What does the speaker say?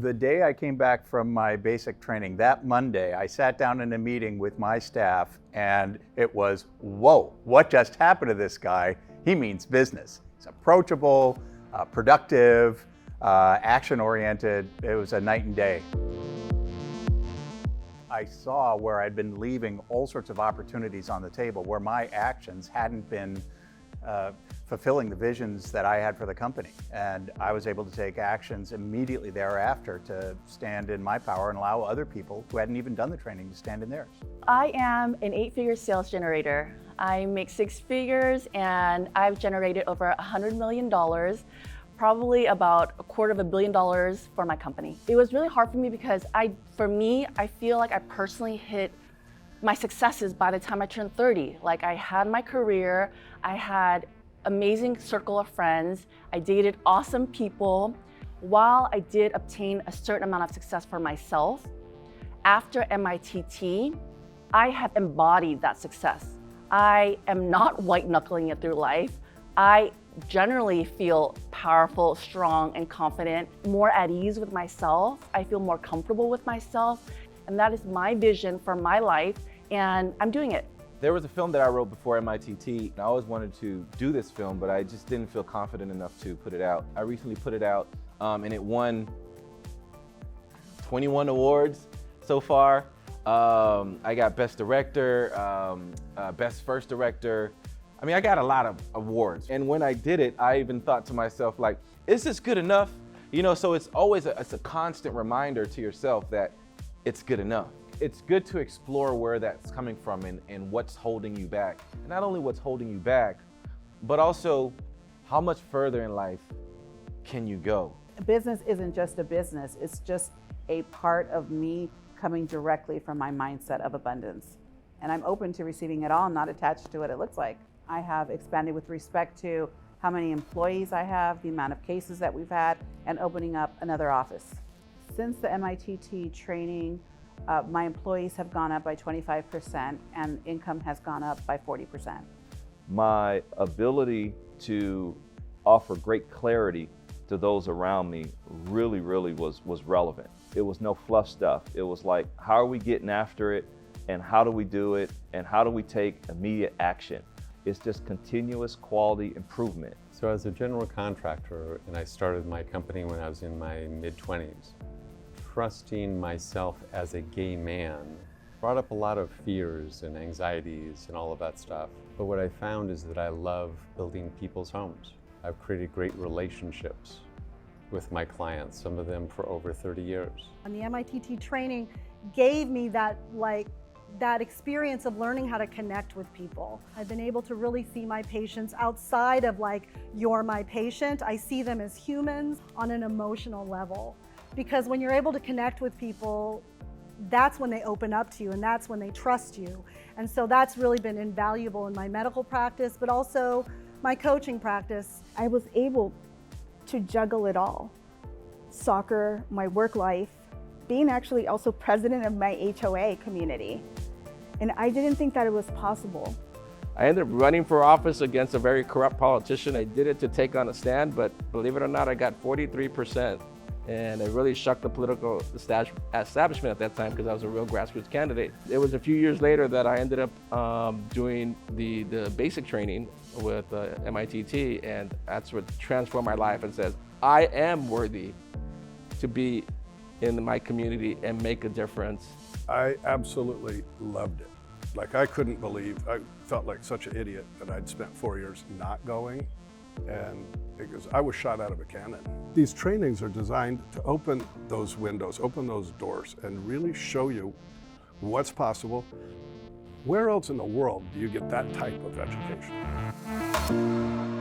The day I came back from my basic training, that Monday, I sat down in a meeting with my staff and it was, whoa, what just happened to this guy? He means business. He's approachable, productive, action-oriented. It was a night and day. I saw where I'd been leaving all sorts of opportunities on the table where my actions hadn't been fulfilling the visions that I had for the company. And I was able to take actions immediately thereafter to stand in my power and allow other people who hadn't even done the training to stand in theirs. I am an 8-figure sales generator. I make 6 figures and I've generated over $100 million, probably about $250 million for my company. It was really hard for me because I feel like I personally hit my successes by the time I turned 30. Like, I had my career, I had amazing circle of friends, I dated awesome people. While I did obtain a certain amount of success for myself, after MITT, I have embodied that success. I am not white knuckling it through life. I generally feel powerful, strong, and confident, more at ease with myself. I feel more comfortable with myself, and that is my vision for my life, and I'm doing it. There was a film that I wrote before MITT, and I always wanted to do this film, but I just didn't feel confident enough to put it out. I recently put it out, and it won 21 awards so far. I got Best Director, Best First Director. I mean, I got a lot of awards. And when I did it, I even thought to myself, like, is this good enough? You know, so it's always it's a constant reminder to yourself that it's good enough. It's good to explore where that's coming from and what's holding you back. And not only what's holding you back, but also how much further in life can you go? Business isn't just a business, it's just a part of me coming directly from my mindset of abundance. And I'm open to receiving it all, not attached to what it looks like. I have expanded with respect to how many employees I have, the amount of cases that we've had, and opening up another office. Since the MITT training, my employees have gone up by 25% and income has gone up by 40%. My ability to offer great clarity to those around me really was relevant. It was no fluff stuff. It was like, how are we getting after it, and how do we do it, and how do we take immediate action? It's just continuous quality improvement. So as a general contractor, and I started my company when I was in my mid-20s, trusting myself as a gay man brought up a lot of fears and anxieties and all of that stuff. But what I found is that I love building people's homes. I've created great relationships with my clients, some of them for over 30 years. And the MITT training gave me that experience of learning how to connect with people. I've been able to really see my patients outside of like, you're my patient. I see them as humans on an emotional level. Because when you're able to connect with people, that's when they open up to you and that's when they trust you. And so that's really been invaluable in my medical practice, but also my coaching practice. I was able to juggle it all. Soccer, my work life, being actually also president of my HOA community. And I didn't think that it was possible. I ended up running for office against a very corrupt politician. I did it to take on a stand, but believe it or not, I got 43%. And it really shocked the political establishment at that time because I was a real grassroots candidate. It was a few years later that I ended up doing the basic training with MITT, and that's what transformed my life and says, I am worthy to be in my community and make a difference. I absolutely loved it. Like, I couldn't believe, I felt like such an idiot that I'd spent 4 years not going, and because I was shot out of a cannon. These trainings are designed to open those windows, open those doors, and really show you what's possible. Where else in the world do you get that type of education?